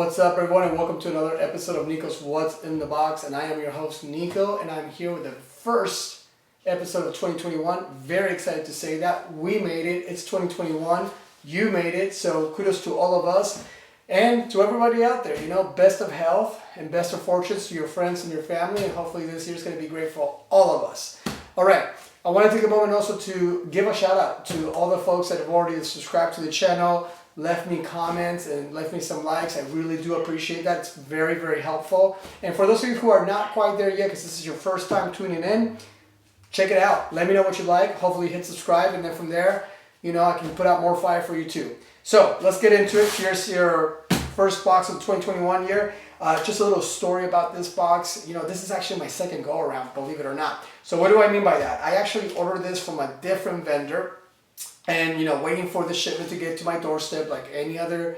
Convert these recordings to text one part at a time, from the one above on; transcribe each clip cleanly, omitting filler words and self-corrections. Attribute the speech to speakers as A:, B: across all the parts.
A: What's up, everyone, and welcome to another episode of Nico's What's in the Box. And I am your host, Nico, and I'm here with the first episode of 2021. Very excited to say that. We made it. It's 2021. You made it. So kudos to all of us and to everybody out there. Best of health and best of fortunes to your friends and your family. And hopefully this year's going to be great for all of us. All right. I want to take a moment also to give a shout out to all the folks that have already subscribed to the channel, left me comments and left me some likes. I really do appreciate that. It's very, very helpful. And for those of you who are not quite there yet, because this is your first time tuning in, check it out. Let me know what you like. Hopefully hit subscribe, and then from there, I can put out more fire for you too. So let's get into it. Here's your first box of the 2021 year. Just a little story about this box. This is actually my second go around, believe it or not. So what do I mean by that? I actually ordered this from a different vendor. And, waiting for the shipment to get to my doorstep like any other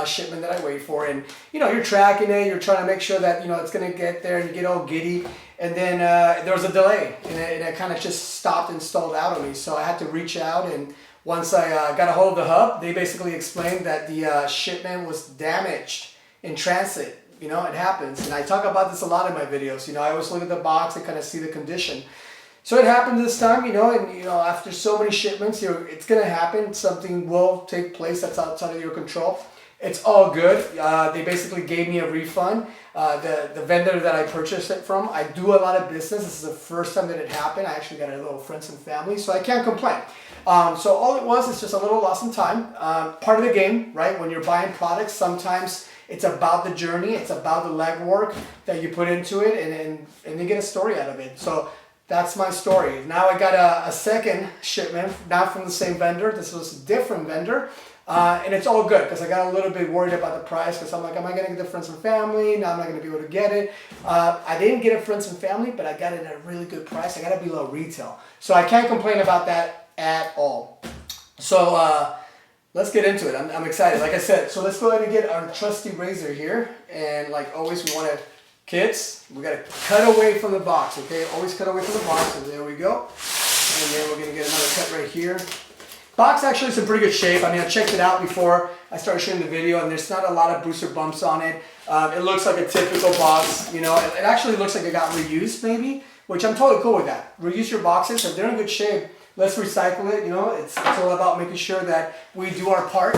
A: shipment that I wait for. And, you're tracking it. You're trying to make sure that, it's going to get there, and you get all giddy. And then there was a delay, and it kind of just stopped and stalled out on me. So I had to reach out. And once I got a hold of the hub, they basically explained that the shipment was damaged in transit. It happens. And I talk about this a lot in my videos. I always look at the box and kind of see the condition. So it happened this time, and after so many shipments, it's going to happen. Something will take place that's outside of your control. It's all good. They basically gave me a refund. The vendor that I purchased it from, I do a lot of business. This is the first time that it happened. I actually got a little friends and family, so I can't complain. So all it was is just a little loss in time. Part of the game, right? When you're buying products, sometimes it's about the journey. It's about the legwork that you put into it, and you get a story out of it. So that's my story. Now I got a second shipment, not from the same vendor. This was a different vendor. And it's all good because I got a little bit worried about the price because I'm like, am I going to get the friends and family? No, I'm not going to be able to get it. I didn't get it friends and family, but I got it at a really good price. I got it below retail. So I can't complain about that at all. So let's get into it. I'm excited. Like I said, so let's go ahead and get our trusty razor here. And like always, we want to... Kids, we got to cut away from the box, okay? Always cut away from the box, so there we go. And then we're going to get another cut right here. Box actually is in pretty good shape. I mean, I checked it out before I started shooting the video, and there's not a lot of booster bumps on it. It looks like a typical box, It actually looks like it got reused, maybe, which I'm totally cool with that. Reuse your boxes. If they're in good shape, let's recycle it, It's all about making sure that we do our part.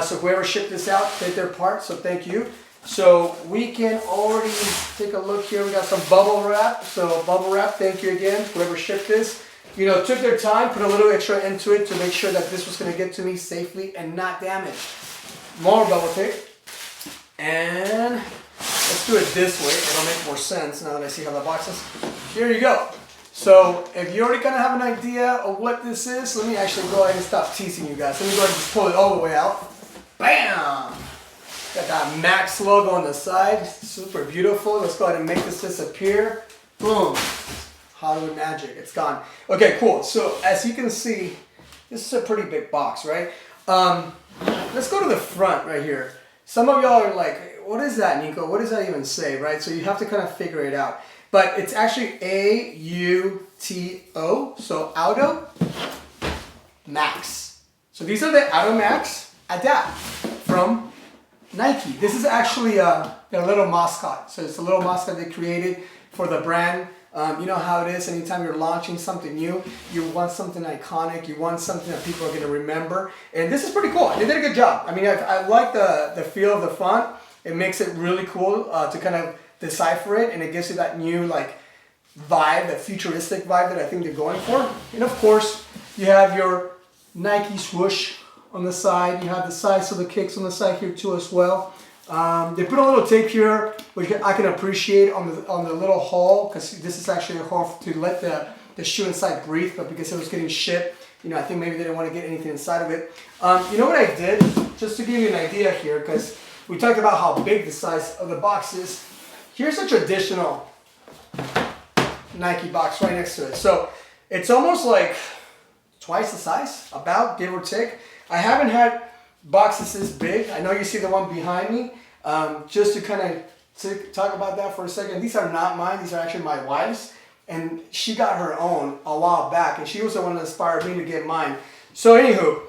A: So whoever shipped this out did their part, so thank you. So we can already take a look here. We got some bubble wrap. So bubble wrap, thank you again, whoever shipped this. Took their time, put a little extra into it to make sure that this was going to get to me safely and not damaged. More bubble tape. And let's do it this way. It'll make more sense now that I see how the box is. Here you go. So if you're already going to have an idea of what this is, let me actually go ahead and stop teasing you guys. Let me go ahead and just pull it all the way out. Bam! Got that Max logo on the side, super beautiful. Let's go ahead and make this disappear. Boom, Hollywood magic, it's gone. Okay, cool, so as you can see, this is a pretty big box, right? Let's go to the front right here. Some of y'all are like, what is that, Nico? What does that even say, right? So you have to kind of figure it out. But it's actually A-U-T-O, so Auto Max. So these are the Auto Max Adapt from Nike. This is actually their little mascot. So it's a little mascot they created for the brand. You know how it is. Anytime you're launching something new, you want something iconic. You want something that people are going to remember. And this is pretty cool. They did a good job. I mean, I like the feel of the font. It makes it really cool to kind of decipher it. And it gives you that new vibe, that futuristic vibe that I think they're going for. And of course, you have your Nike swoosh on the side. You have the size of the kicks on the side here too as well. They put a little tape here, which I can appreciate on the little hole, because this is actually a hole to let the shoe inside breathe, but because it was getting shipped, I think maybe they didn't want to get anything inside of it. You know what I did? Just to give you an idea here, because we talked about how big the size of the box is. Here's a traditional Nike box right next to it. So it's almost like twice the size, about, give or take. I haven't had boxes this big. I know you see the one behind me. Just to kind of talk about that for a second. These are not mine. These are actually my wife's. And she got her own a while back. And she was the one that inspired me to get mine. So anywho,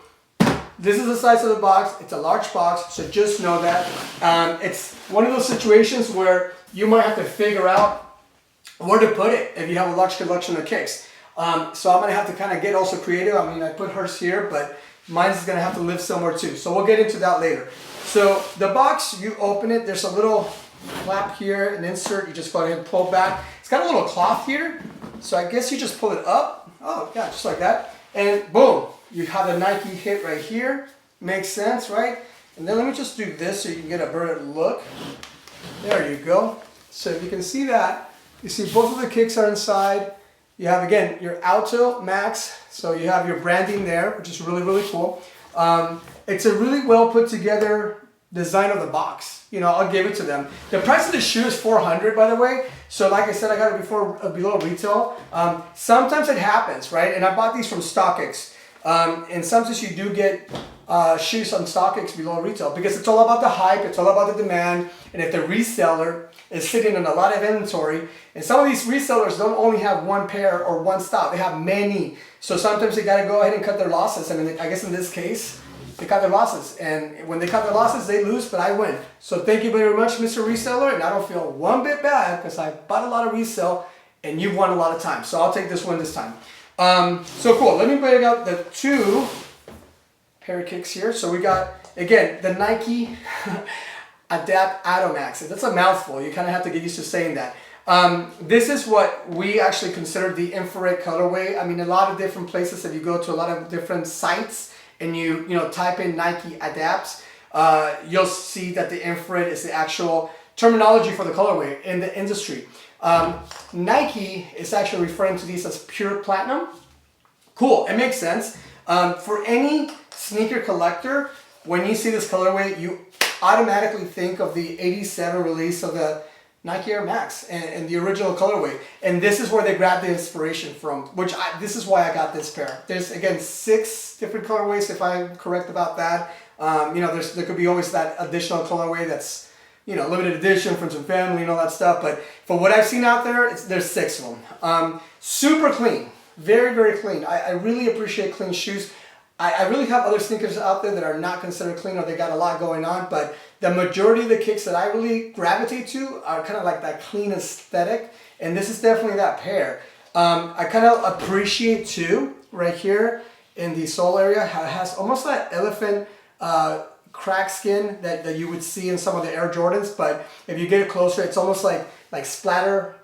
A: this is the size of the box. It's a large box, so just know that. It's one of those situations where you might have to figure out where to put it if you have a large collection of kicks. So I'm gonna have to kind of get also creative. I mean, I put hers here, but mine's gonna have to live somewhere too. So we'll get into that later. So the box, you open it, there's a little flap here, an insert, you just go ahead and pull back. It's got a little cloth here, so I guess you just pull it up. Oh yeah, just like that. And boom, you have the Nike hit right here. Makes sense, right? And then let me just do this so you can get a better look. There you go. So if you can see that, you see both of the kicks are inside. You have, again, your Alto Max, so you have your branding there, which is really, really cool. It's a really well put together design of the box. You know, I'll give it to them. The price of the shoe is $400, by the way. So like I said, I got it before below retail. Sometimes it happens, right? And I bought these from StockX. And sometimes you do get shoes on StockX below retail because it's all about the hype, it's all about the demand, and if the reseller is sitting on a lot of inventory, and some of these resellers don't only have one pair or one stock, they have many. So sometimes they got to go ahead and cut their losses. I mean, I guess in this case, they cut their losses, and when they cut their losses, they lose, but I win. So thank you very much, Mr. Reseller, and I don't feel one bit bad because I bought a lot of resale, and you've won a lot of time. So I'll take this one this time. So cool. Let me bring out the two pair of kicks here. So we got, again, the Nike Adapt Atomax. That's a mouthful. You kind of have to get used to saying that. This is what we actually consider the infrared colorway. I mean, a lot of different places, if you go to a lot of different sites and you type in Nike Adapts, you'll see that the infrared is the actual terminology for the colorway in the industry. Nike is actually referring to these as pure platinum. Cool, it makes sense. For any sneaker collector, when you see this colorway, you automatically think of the 87 release of the Nike Air Max and the original colorway. And this is where they grabbed the inspiration from, this is why I got this pair. There's, again, 6 different colorways, if I'm correct about that. There could be always that additional colorway that's, limited edition from some family and all that stuff. But for what I've seen out there, there's 6 of them. Super clean. Very, very clean. I really appreciate clean shoes. I really have other sneakers out there that are not considered clean or they got a lot going on, but the majority of the kicks that I really gravitate to are kind of like that clean aesthetic, and this is definitely that pair. I kind of appreciate too, right here in the sole area, how it has almost that elephant crack skin that you would see in some of the Air Jordans, but if you get it closer, it's almost like splatter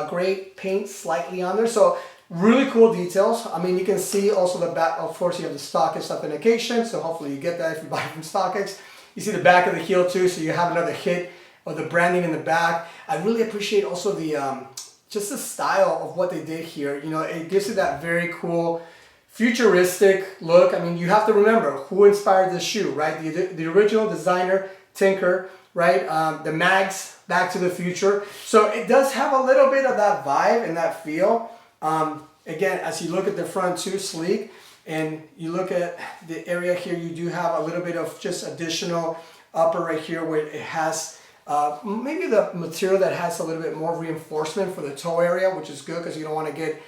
A: gray paint slightly on there. So really cool details. I mean, you can see also the back, of course, you have the StockX authentication, so hopefully you get that if you buy it from StockX. You see the back of the heel too, so you have another hit of the branding in the back. I really appreciate also the just the style of what they did here. It gives you that very cool futuristic look. I mean, you have to remember who inspired this shoe, right? The original designer, Tinker, right? The mags, Back to the Future. So it does have a little bit of that vibe and that feel. Again, as you look at the front too, sleek, and you look at the area here, you do have a little bit of just additional upper right here where it has maybe the material that has a little bit more reinforcement for the toe area, which is good because you don't want to get,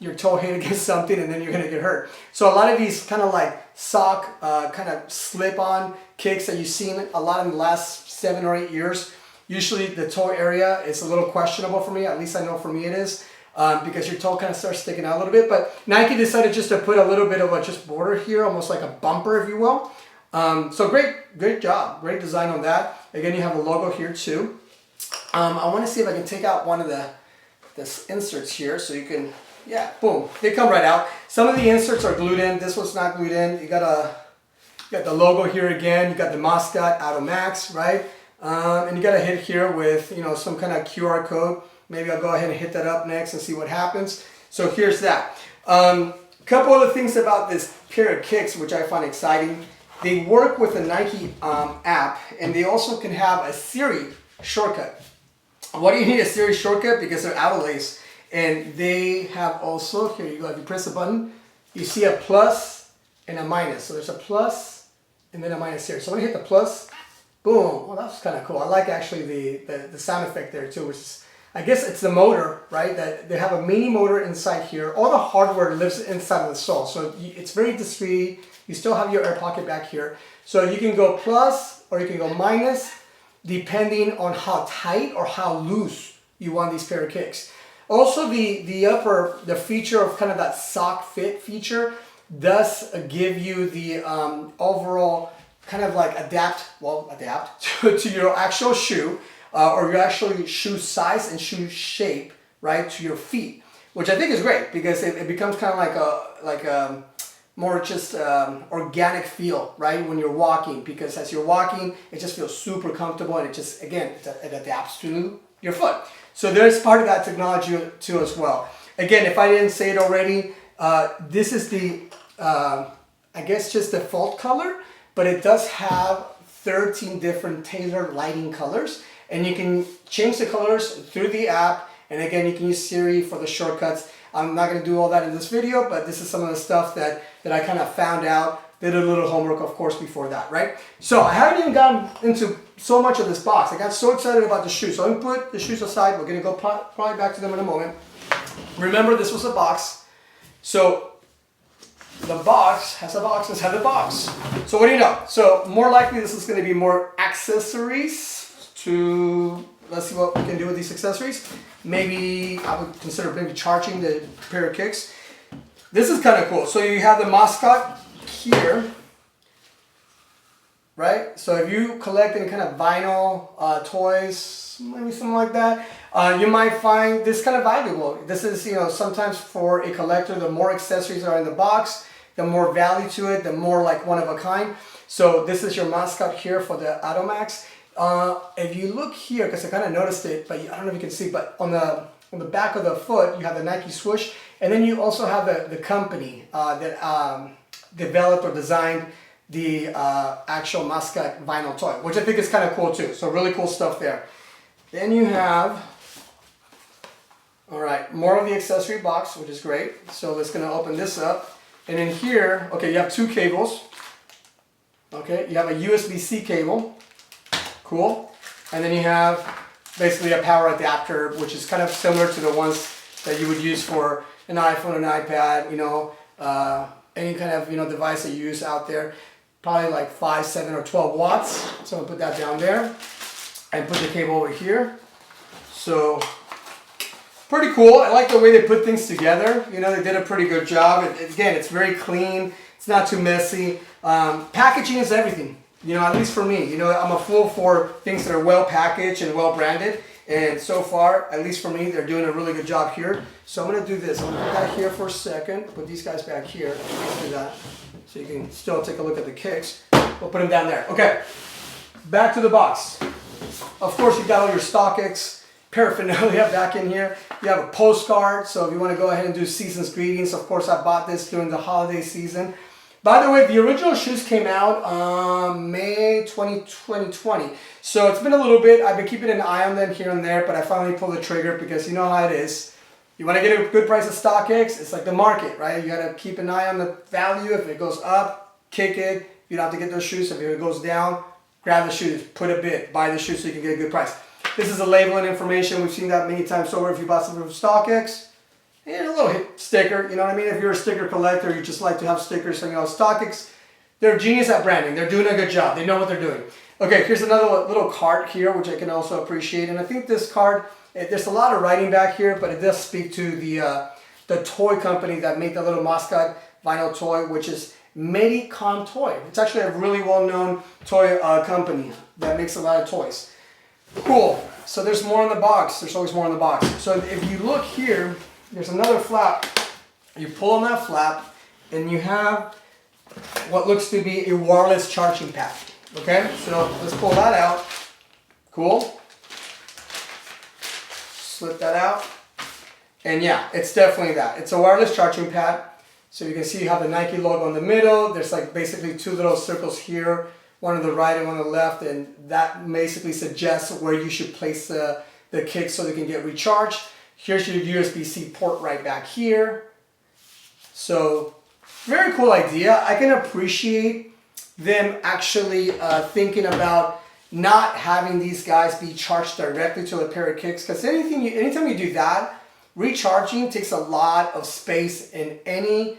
A: your toe hit against something and then you're going to get hurt. So a lot of these kind of like sock, kind of slip-on kicks that you've seen a lot in the last 7 or 8 years, usually the toe area is a little questionable for me, at least I know for me it is. Because your toe kind of starts sticking out a little bit, but Nike decided just to put a little bit of a just border here, almost like a bumper, if you will. So great job, great design on that. Again, you have a logo here too. I want to see if I can take out one of the inserts here, so you can, yeah, boom, they come right out. Some of the inserts are glued in. This one's not glued in. You got the logo here again. You got the mascot Auto Max, right? And you got a hit here with some kind of QR code. Maybe I'll go ahead and hit that up next and see what happens. So here's that. Couple other things about this pair of kicks which I find exciting. They work with the Nike app, and they also can have a Siri shortcut. Why do you need a Siri shortcut? Because they're out of lace. And they have also, here you go, if you press the button, you see a plus and a minus. So there's a plus and then a minus here. So when you hit the plus, boom, well, that's kind of cool. I like actually the sound effect there too, which is, I guess it's the motor, right? That they have a mini motor inside here. All the hardware lives inside of the sole, so it's very discreet. You still have your air pocket back here, so you can go plus or you can go minus, depending on how tight or how loose you want these pair of kicks. Also, the feature of kind of that sock fit feature does give you the overall kind of like adapt to your actual shoe or your actual shoe size and shoe shape, right, to your feet, which I think is great because it becomes kind of like a more just organic feel, right, when you're walking, because as you're walking, it just feels super comfortable and it just, again, it adapts to your foot. So there's part of that technology too as well. Again, if I didn't say it already, this is the, I guess just default color, but it does have 13 different tailored lighting colors, and you can change the colors through the app. And again, you can use Siri for the shortcuts. I'm not going to do all that in this video, but this is some of the stuff that I kind of found out. Did a little homework, of course, before that, right? So I haven't even gotten into so much of this box. I got so excited about the shoes. So I'm going to put the shoes aside. We're going to go probably back to them in a moment. Remember, this was a box. So the box has a box inside the box. So what do you know? So more likely this is going to be more accessories to, let's see what we can do with these accessories. Maybe I would consider maybe charging the pair of kicks. This is kind of cool. So you have the mascot here, right? So if you collect any kind of vinyl toys, maybe something like that, you might find this kind of valuable. This is, you know, sometimes for a collector, the more accessories are in the box, the more value to it, the more like one of a kind. So this is your mascot here for the Atomax. If you look here, because I kind of noticed it, but I don't know if you can see, but on the back of the foot, you have the Nike swoosh, and then you also have the company that developed or designed the actual mascot vinyl toy, which I think is kind of cool too. So really cool stuff there. Then you have, all right, more of the accessory box, which is great. So it's going to open this up. And in here, okay, you have two cables. Okay, you have a USB-C cable. Cool. And then you have basically a power adapter, which is kind of similar to the ones that you would use for an iPhone, an iPad, you know, any kind of, you know, device that you use out there. Probably like 5, 7, or 12 watts. So I'm going to put that down there and put the cable over here. So pretty cool. I like the way they put things together. You know, they did a pretty good job. Again, it's very clean. It's not too messy. Packaging is everything. You know, at least for me. You know, I'm a fool for things that are well packaged and well branded. And so far, at least for me, they're doing a really good job here. So I'm going to do this. I'm going to put that here for a second. Put these guys back here. Let's do that. So you can still take a look at the kicks. We'll put them down there. Okay. Back to the box. Of course, you've got all your StockX paraphernalia back in here. You have a postcard. So if you want to go ahead and do season's greetings, of course, I bought this during the holiday season. By the way, the original shoes came out May 2020. So it's been a little bit. I've been keeping an eye on them here and there, but I finally pulled the trigger because you know how it is. You want to get a good price of StockX, it's like the market, right? You got to keep an eye on the value. If it goes up, kick it. You don't have to get those shoes. If it goes down, grab the shoes, put a bid, buy the shoes so you can get a good price. This is a labeling information. We've seen that many times over if you bought something from StockX. And a little sticker, you know what I mean? If you're a sticker collector, you just like to have stickers. So, you know, StockX, they're genius at branding. They're doing a good job. They know what they're doing. Okay, here's another little card here, which I can also appreciate. And I think this card, there's a lot of writing back here, but it does speak to the toy company that made the little mascot vinyl toy, which is Medicom Toy. It's actually a really well-known toy company that makes a lot of toys. Cool. So there's more in the box. There's always more in the box. So if you look here, there's another flap. You pull on that flap, and you have what looks to be a wireless charging pad. Okay, so let's pull that out. Cool. Slip that out. And yeah, it's definitely that. It's a wireless charging pad. So you can see you have the Nike logo in the middle. There's like basically two little circles here, one on the right and one on the left, and that basically suggests where you should place the kick so they can get recharged. Here's your USB-C port right back here. So very cool idea. I can appreciate them actually thinking about not having these guys be charged directly to the pair of kicks, because anytime you do that, recharging takes a lot of space in any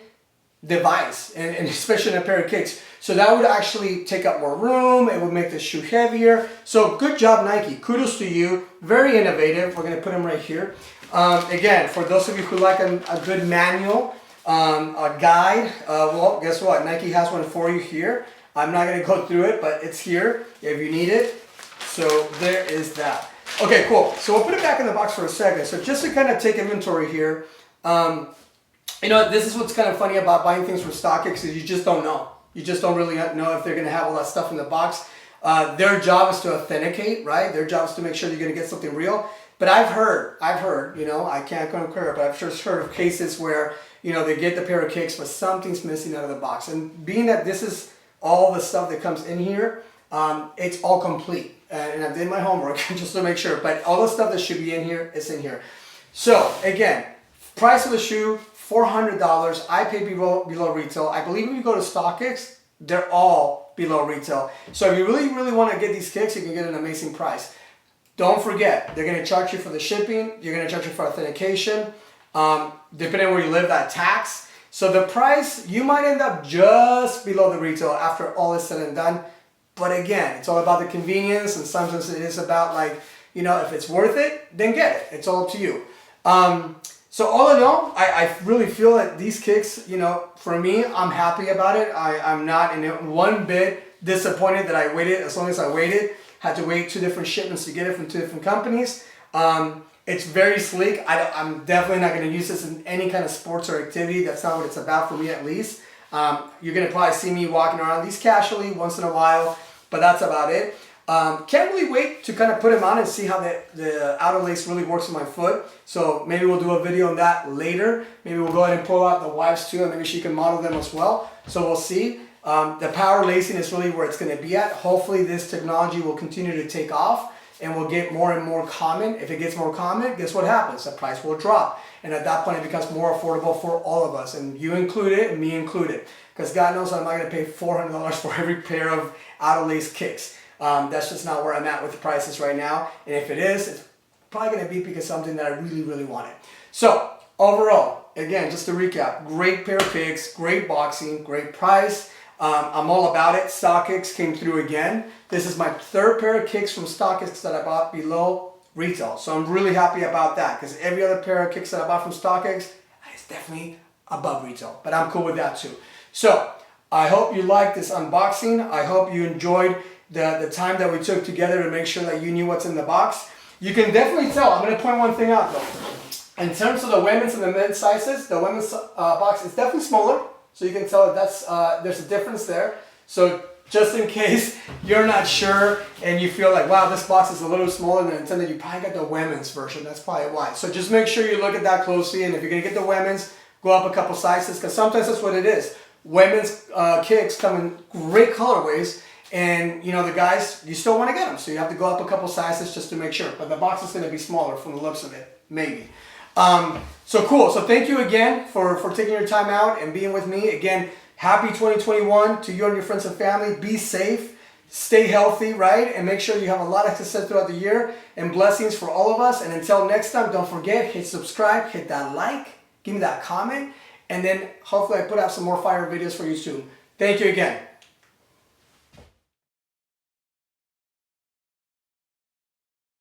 A: device, and especially in a pair of kicks. So that would actually take up more room. It would make the shoe heavier. So good job, Nike. Kudos to you. Very innovative. We're going to put them right here. Again, for those of you who like a good manual, a guide, well, guess what? Nike has one for you here. I'm not going to go through it, but it's here if you need it. So there is that. Okay, cool. So we'll put it back in the box for a second. So just to kind of take inventory here, you know, this is what's kind of funny about buying things from StockX is you just don't know. You just don't really know if they're going to have all that stuff in the box. Their job is to authenticate, right? Their job is to make sure you're going to get something real. But I've heard, you know, I can't concur, but I've just heard of cases where, you know, they get the pair of kicks, but something's missing out of the box. And being that this is all the stuff that comes in here, it's all complete. And I did my homework just to make sure. But all the stuff that should be in here is in here. So, again, price of the shoe, $400. I pay below retail. I believe if you go to StockX, they're all below retail. So if you really, really want to get these kicks, you can get an amazing price. Don't forget, they're going to charge you for the shipping. You're going to charge you for authentication. Depending on where you live, that tax. So the price, you might end up just below the retail after all is said and done. But again, it's all about the convenience, and sometimes it is about, like, you know, if it's worth it, then get it. It's all up to you. So all in all, I really feel that these kicks, you know, for me, I'm happy about it. I'm not in one bit disappointed that I waited as long as I waited. Had to wait 2 different shipments to get it from 2 different companies. It's very sleek. I'm definitely not going to use this in any kind of sports or activity. That's not what it's about for me, at least. You're going to probably see me walking around these casually once in a while, but that's about it. Can't really wait to kind of put them on and see how the outer lace really works on my foot. So maybe we'll do a video on that later. Maybe we'll go ahead and pull out the wife's too, and maybe she can model them as well. So we'll see. The power lacing is really where it's going to be at. Hopefully this technology will continue to take off and will get more and more common. If it gets more common, guess what happens? The price will drop. And at that point, it becomes more affordable for all of us. And you included, and me included. Because God knows I'm not going to pay $400 for every pair of outer lace kicks. That's just not where I'm at with the prices right now. And if it is, it's probably going to be because something that I really, really wanted. So overall, again, just to recap, great pair of kicks, great boxing, great price. I'm all about it. StockX came through again. This is my 3rd pair of kicks from StockX that I bought below retail. So I'm really happy about that, because every other pair of kicks that I bought from StockX is definitely above retail. But I'm cool with that too. So I hope you liked this unboxing. I hope you enjoyed the time that we took together to make sure that you knew what's in the box. You can definitely tell. I'm going to point one thing out though. In terms of the women's and the men's sizes, the women's box is definitely smaller. So you can tell that there's a difference there. So just in case you're not sure and you feel like, wow, this box is a little smaller than intended, you probably got the women's version. That's probably why. So just make sure you look at that closely. And if you're going to get the women's, go up a couple sizes, because sometimes that's what it is. Women's kicks come in great colorways. And, you know, the guys, you still want to get them. So you have to go up a couple sizes just to make sure. But the box is going to be smaller from the looks of it. Maybe. So cool. So thank you again for taking your time out and being with me. Again, happy 2021 to you and your friends and family. Be safe. Stay healthy, right? And make sure you have a lot of success throughout the year. And blessings for all of us. And until next time, don't forget, hit subscribe, hit that like, give me that comment. And then hopefully I put out some more fire videos for you soon. Thank you again.